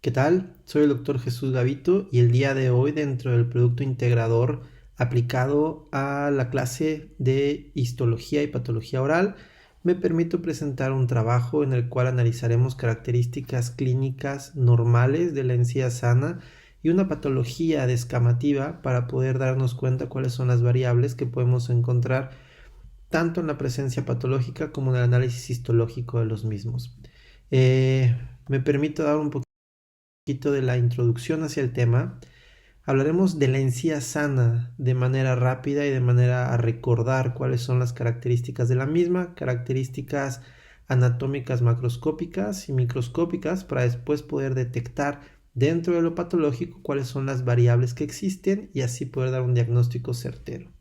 ¿Qué tal? Soy el doctor Jesús Gavito y el día de hoy dentro del producto integrador aplicado a la clase de histología y patología oral, me permito presentar un trabajo en el cual analizaremos características clínicas normales de la encía sana y una patología descamativa para poder darnos cuenta cuáles son las variables que podemos encontrar tanto en la presencia patológica como en el análisis histológico de los mismos. Me permito dar un poquito de la introducción hacia el tema. Hablaremos de la encía sana de manera rápida y de manera a recordar cuáles son las características de la misma, características anatómicas macroscópicas y microscópicas para después poder detectar dentro de lo patológico cuáles son las variables que existen y así poder dar un diagnóstico certero.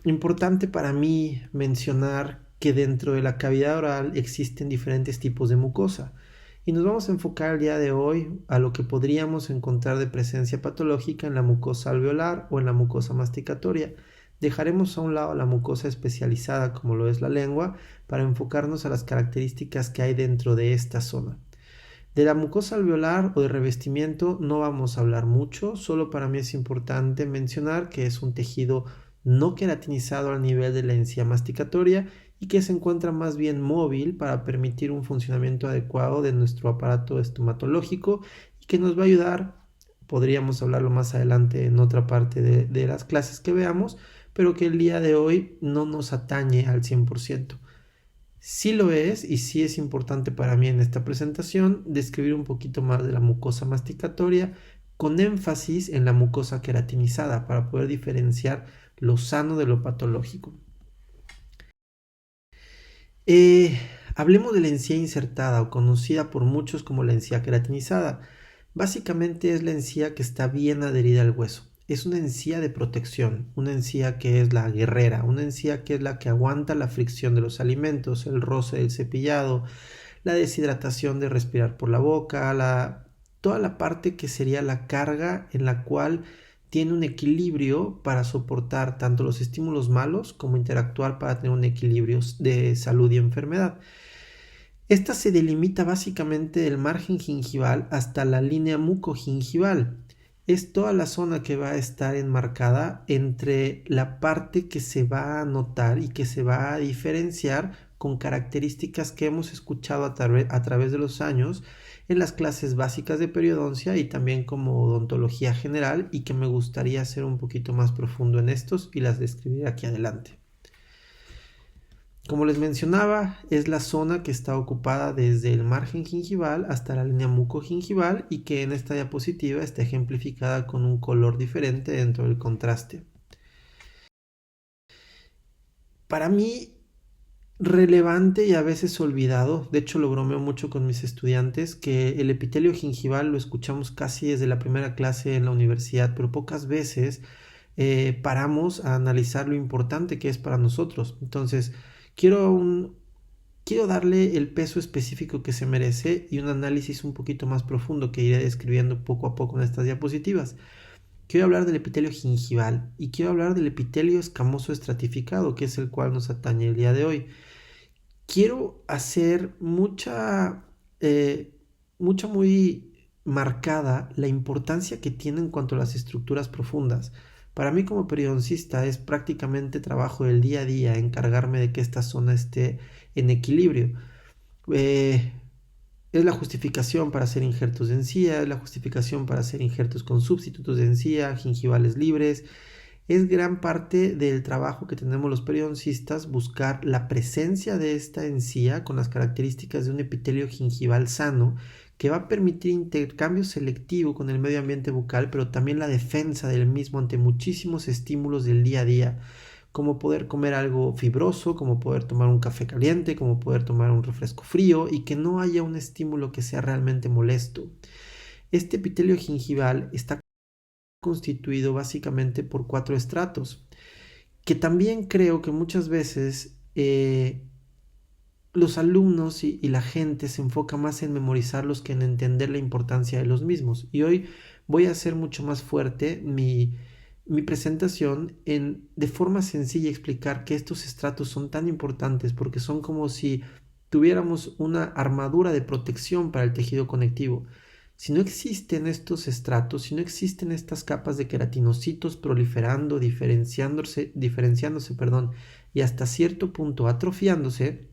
Importante para mí mencionar que dentro de la cavidad oral existen diferentes tipos de mucosa y nos vamos a enfocar el día de hoy a lo que podríamos encontrar de presencia patológica en la mucosa alveolar o en la mucosa masticatoria. Dejaremos a un lado la mucosa especializada como lo es la lengua para enfocarnos a las características que hay dentro de esta zona. De la mucosa alveolar o de revestimiento no vamos a hablar mucho, solo para mí es importante mencionar que es un tejido no queratinizado al nivel de la encía masticatoria y que se encuentra más bien móvil para permitir un funcionamiento adecuado de nuestro aparato estomatológico y que nos va a ayudar, podríamos hablarlo más adelante en otra parte de las clases que veamos, pero que el día de hoy no nos atañe al 100%. Sí lo es y sí es importante para mí en esta presentación describir un poquito más de la mucosa masticatoria con énfasis en la mucosa queratinizada para poder diferenciar lo sano de lo patológico. Eh, Hablemos de la encía insertada o conocida por muchos como la encía queratinizada. Básicamente es la encía que está bien adherida al hueso. Es una encía de protección, una encía que es la guerrera, una encía que es la que aguanta la fricción de los alimentos, el roce del cepillado, la deshidratación de respirar por la boca, toda la parte que sería la carga en la cual tiene un equilibrio para soportar tanto los estímulos malos como interactuar para tener un equilibrio de salud y enfermedad. Esta se delimita básicamente del margen gingival hasta la línea mucogingival. Es toda la zona que va a estar enmarcada entre la parte que se va a notar y que se va a diferenciar con características que hemos escuchado a través de los años en las clases básicas de periodoncia y también como odontología general y que me gustaría ser un poquito más profundo en estos y las describiré aquí adelante. Como les mencionaba, es la zona que está ocupada desde el margen gingival hasta la línea mucogingival y que en esta diapositiva está ejemplificada con un color diferente dentro del contraste. Para mí, relevante y a veces olvidado, de hecho lo bromeo mucho con mis estudiantes, que el epitelio gingival lo escuchamos casi desde la primera clase en la universidad, pero pocas veces paramos a analizar lo importante que es para nosotros. Entonces, quiero quiero darle el peso específico que se merece y un análisis un poquito más profundo que iré describiendo poco a poco en estas diapositivas. Quiero hablar del epitelio gingival y quiero hablar del epitelio escamoso estratificado, que es el cual nos atañe el día de hoy. Quiero hacer mucha muy marcada la importancia que tiene en cuanto a las estructuras profundas. Para mí como periodoncista es prácticamente trabajo del día a día encargarme de que esta zona esté en equilibrio. Eh, es la justificación para hacer injertos de encía, es la justificación para hacer injertos con sustitutos de encía, gingivales libres. Es gran parte del trabajo que tenemos los periodoncistas buscar la presencia de esta encía con las características de un epitelio gingival sano que va a permitir intercambio selectivo con el medio ambiente bucal, pero también la defensa del mismo ante muchísimos estímulos del día a día, como poder comer algo fibroso, como poder tomar un café caliente, como poder tomar un refresco frío y que no haya un estímulo que sea realmente molesto. Este epitelio gingival está constituido básicamente por 4 estratos, que también creo que muchas veces los alumnos y la gente se enfoca más en memorizarlos que en entender la importancia de los mismos. Y hoy voy a hacer mucho más fuerte mi presentación en de forma sencilla explicar que estos estratos son tan importantes porque son como si tuviéramos una armadura de protección para el tejido conectivo. Si no existen estos estratos, si no existen estas capas de queratinocitos proliferando, diferenciándose, y hasta cierto punto atrofiándose,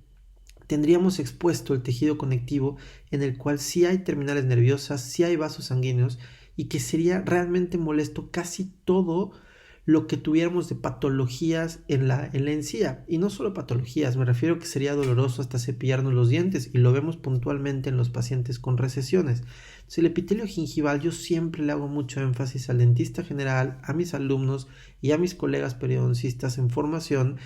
tendríamos expuesto el tejido conectivo en el cual sí hay terminales nerviosas, sí hay vasos sanguíneos y que sería realmente molesto casi todo lo que tuviéramos de patologías en la encía. Y no solo patologías, me refiero que sería doloroso hasta cepillarnos los dientes y lo vemos puntualmente en los pacientes con recesiones. Entonces, el epitelio gingival yo siempre le hago mucho énfasis al dentista general, a mis alumnos y a mis colegas periodoncistas en formación,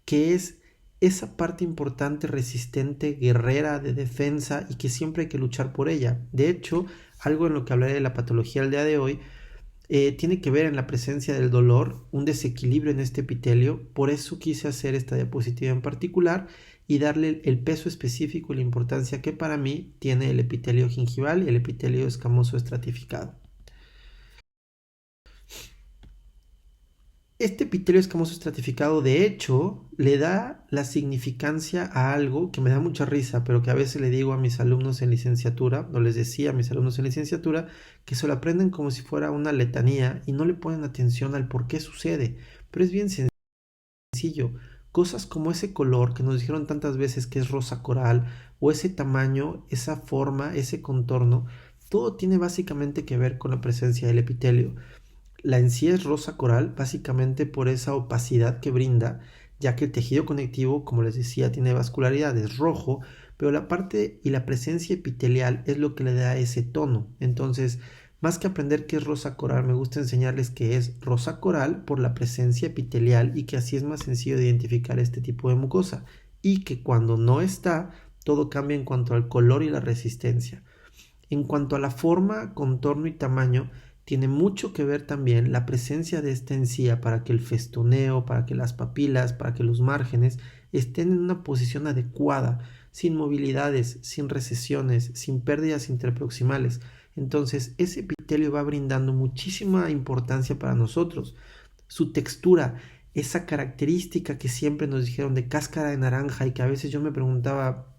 que es esa parte importante, resistente, guerrera, de defensa y que siempre hay que luchar por ella. De hecho, algo en lo que hablaré de la patología el día de hoy tiene que ver en la presencia del dolor, un desequilibrio en este epitelio. Por eso quise hacer esta diapositiva en particular y darle el peso específico y la importancia que para mí tiene el epitelio gingival y el epitelio escamoso estratificado. Este epitelio escamoso estratificado, de hecho, le da la significancia a algo que me da mucha risa, pero que a veces le digo a mis alumnos en licenciatura, o les decía a mis alumnos en licenciatura, que se lo aprenden como si fuera una letanía y no le ponen atención al por qué sucede. Pero es bien sencillo. Cosas como ese color que nos dijeron tantas veces que es rosa coral, o ese tamaño, esa forma, ese contorno, todo tiene básicamente que ver con la presencia del epitelio. La encía es rosa coral básicamente por esa opacidad que brinda, ya que el tejido conectivo, como les decía, tiene vascularidad, es rojo, pero la parte y la presencia epitelial es lo que le da ese tono. Entonces, más que aprender qué es rosa coral, me gusta enseñarles que es rosa coral por la presencia epitelial y que así es más sencillo de identificar este tipo de mucosa. Y que cuando no está, todo cambia en cuanto al color y la resistencia. En cuanto a la forma, contorno y tamaño, tiene mucho que ver también la presencia de esta encía para que el festoneo, para que las papilas, para que los márgenes estén en una posición adecuada, sin movilidades, sin recesiones, sin pérdidas interproximales. Entonces, ese epitelio va brindando muchísima importancia para nosotros. Su textura, esa característica que siempre nos dijeron de cáscara de naranja y que a veces yo me preguntaba,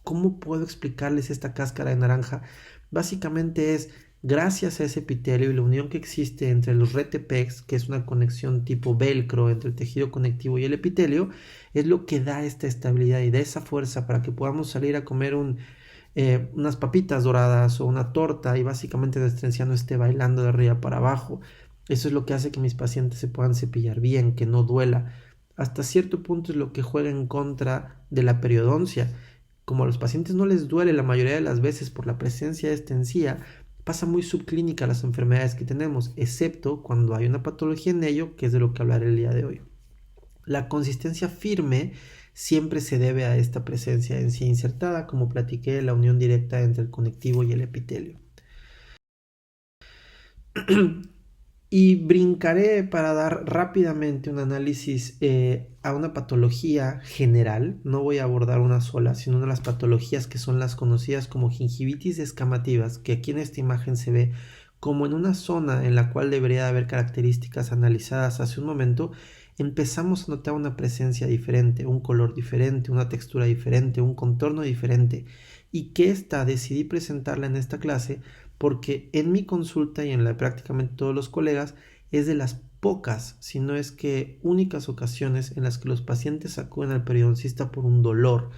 ¿cómo puedo explicarles esta cáscara de naranja? Básicamente es gracias a ese epitelio y la unión que existe entre los retepex, que es una conexión tipo velcro entre el tejido conectivo y el epitelio, es lo que da esta estabilidad y da esa fuerza para que podamos salir a comer unas papitas doradas o una torta y básicamente nuestra encía no esté bailando de arriba para abajo. Eso es lo que hace que mis pacientes se puedan cepillar bien, que no duela. Hasta cierto punto es lo que juega en contra de la periodoncia. Como a los pacientes no les duele la mayoría de las veces por la presencia de esta encía, pasa muy subclínica las enfermedades que tenemos, excepto cuando hay una patología en ello, que es de lo que hablaré el día de hoy. La consistencia firme siempre se debe a esta presencia de encía insertada, como platiqué, la unión directa entre el conectivo y el epitelio. Y brincaré para dar rápidamente un análisis a una patología general. No voy a abordar una sola, sino una de las patologías que son las conocidas como gingivitis descamativas, que aquí en esta imagen se ve como en una zona en la cual debería haber características analizadas hace un momento, empezamos a notar una presencia diferente, un color diferente, una textura diferente, un contorno diferente. Y que esta decidí presentarla en esta clase porque en mi consulta y en la de prácticamente todos los colegas es de las pocas, si no es que únicas ocasiones en las que los pacientes acuden al periodoncista por un dolor.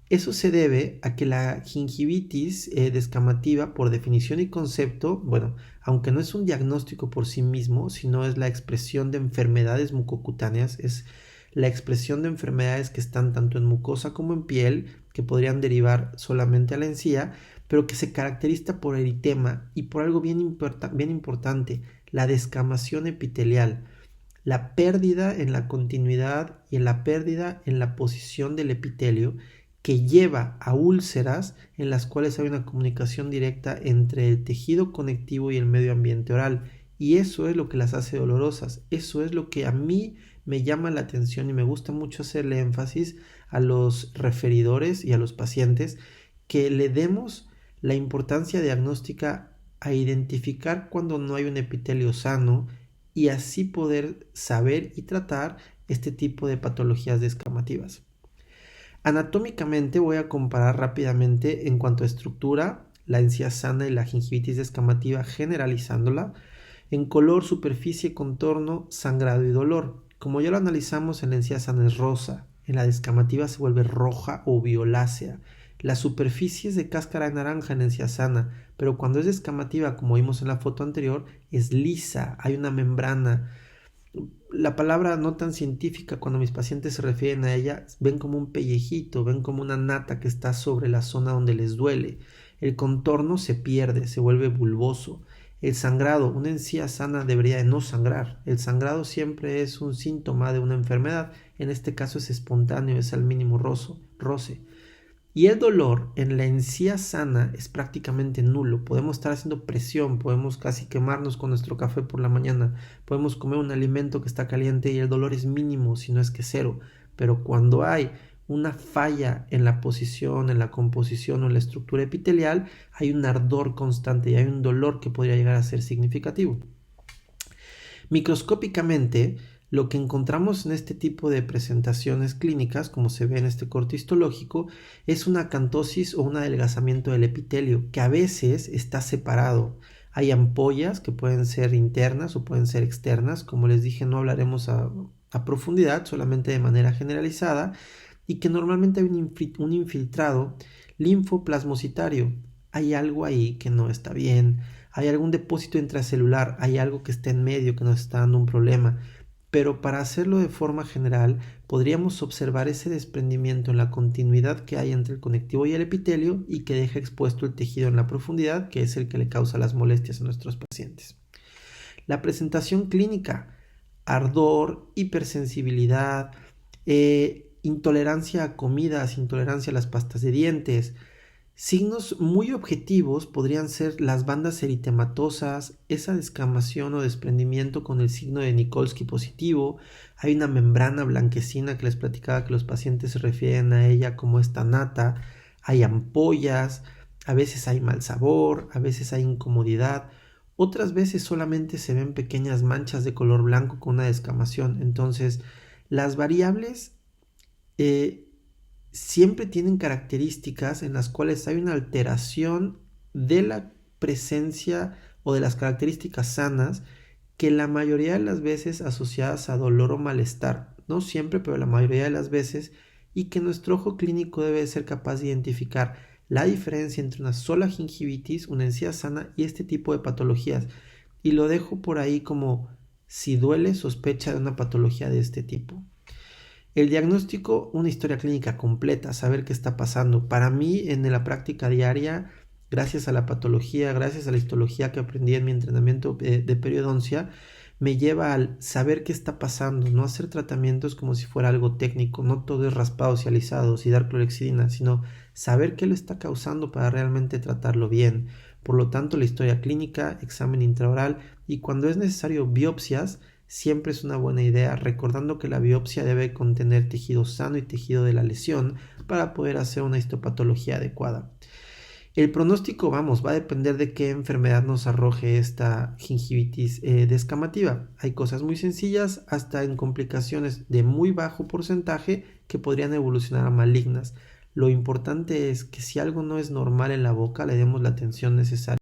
Eso se debe a que la gingivitis descamativa, por definición y concepto, bueno, aunque no es un diagnóstico por sí mismo, sino es la expresión de enfermedades mucocutáneas, es la expresión de enfermedades que están tanto en mucosa como en piel, que podrían derivar solamente a la encía, pero que se caracteriza por eritema y por algo bien importante, la descamación epitelial, la pérdida en la continuidad y en la pérdida en la posición del epitelio que lleva a úlceras en las cuales hay una comunicación directa entre el tejido conectivo y el medio ambiente oral. Y eso es lo que las hace dolorosas. Eso es lo que a mí me llama la atención y me gusta mucho hacerle énfasis a los referidores y a los pacientes, que le demos la importancia diagnóstica a identificar cuando no hay un epitelio sano y así poder saber y tratar este tipo de patologías descamativas. Anatómicamente voy a comparar rápidamente en cuanto a estructura la encía sana y la gingivitis descamativa generalizándola, en color, superficie, contorno, sangrado y dolor. Como ya lo analizamos, en la encía sana es rosa, en la descamativa se vuelve roja o violácea. La superficie es de cáscara de naranja en encía sana, pero cuando es descamativa, como vimos en la foto anterior, es lisa, hay una membrana. La palabra no tan científica, cuando mis pacientes se refieren a ella, ven como un pellejito, ven como una nata que está sobre la zona donde les duele. El contorno se pierde, se vuelve bulboso. El sangrado, una encía sana debería de no sangrar. El sangrado siempre es un síntoma de una enfermedad. En este caso es espontáneo, es al mínimo roce. Y el dolor en la encía sana es prácticamente nulo. Podemos estar haciendo presión, podemos casi quemarnos con nuestro café por la mañana, podemos comer un alimento que está caliente y el dolor es mínimo, si no es que cero. Pero cuando hay una falla en la posición, en la composición o en la estructura epitelial, hay un ardor constante y hay un dolor que podría llegar a ser significativo. Microscópicamente, lo que encontramos en este tipo de presentaciones clínicas, como se ve en este corte histológico, es una acantosis o un adelgazamiento del epitelio, que a veces está separado. Hay ampollas que pueden ser internas o pueden ser externas. Como les dije, no hablaremos a profundidad, solamente de manera generalizada, y que normalmente hay un infiltrado linfoplasmocitario. Hay algo ahí que no está bien, hay algún depósito intracelular, hay algo que está en medio que nos está dando un problema. Pero para hacerlo de forma general, podríamos observar ese desprendimiento en la continuidad que hay entre el conectivo y el epitelio y que deja expuesto el tejido en la profundidad, que es el que le causa las molestias a nuestros pacientes. La presentación clínica: ardor, hipersensibilidad, intolerancia a comidas, intolerancia a las pastas de dientes. Signos muy objetivos podrían ser las bandas eritematosas, esa descamación o desprendimiento con el signo de Nikolsky positivo. Hay una membrana blanquecina que les platicaba que los pacientes se refieren a ella como esta nata. Hay ampollas, a veces hay mal sabor, a veces hay incomodidad. Otras veces solamente se ven pequeñas manchas de color blanco con una descamación. Entonces, las variables siempre tienen características en las cuales hay una alteración de la presencia o de las características sanas que la mayoría de las veces asociadas a dolor o malestar, no siempre, pero la mayoría de las veces, y que nuestro ojo clínico debe ser capaz de identificar la diferencia entre una sola gingivitis, una encía sana y este tipo de patologías. Y lo dejo por ahí como si duele, sospecha de una patología de este tipo. El diagnóstico, una historia clínica completa, saber qué está pasando. Para mí, en la práctica diaria, gracias a la patología, gracias a la histología que aprendí en mi entrenamiento de periodoncia, me lleva al saber qué está pasando, no hacer tratamientos como si fuera algo técnico, no todo es raspados y alisados y dar clorexidina, sino saber qué lo está causando para realmente tratarlo bien. Por lo tanto, la historia clínica, examen intraoral y cuando es necesario biopsias, siempre es una buena idea, recordando que la biopsia debe contener tejido sano y tejido de la lesión para poder hacer una histopatología adecuada. El pronóstico, va a depender de qué enfermedad nos arroje esta gingivitis descamativa. Hay cosas muy sencillas hasta en complicaciones de muy bajo porcentaje que podrían evolucionar a malignas. Lo importante es que si algo no es normal en la boca, le demos la atención necesaria.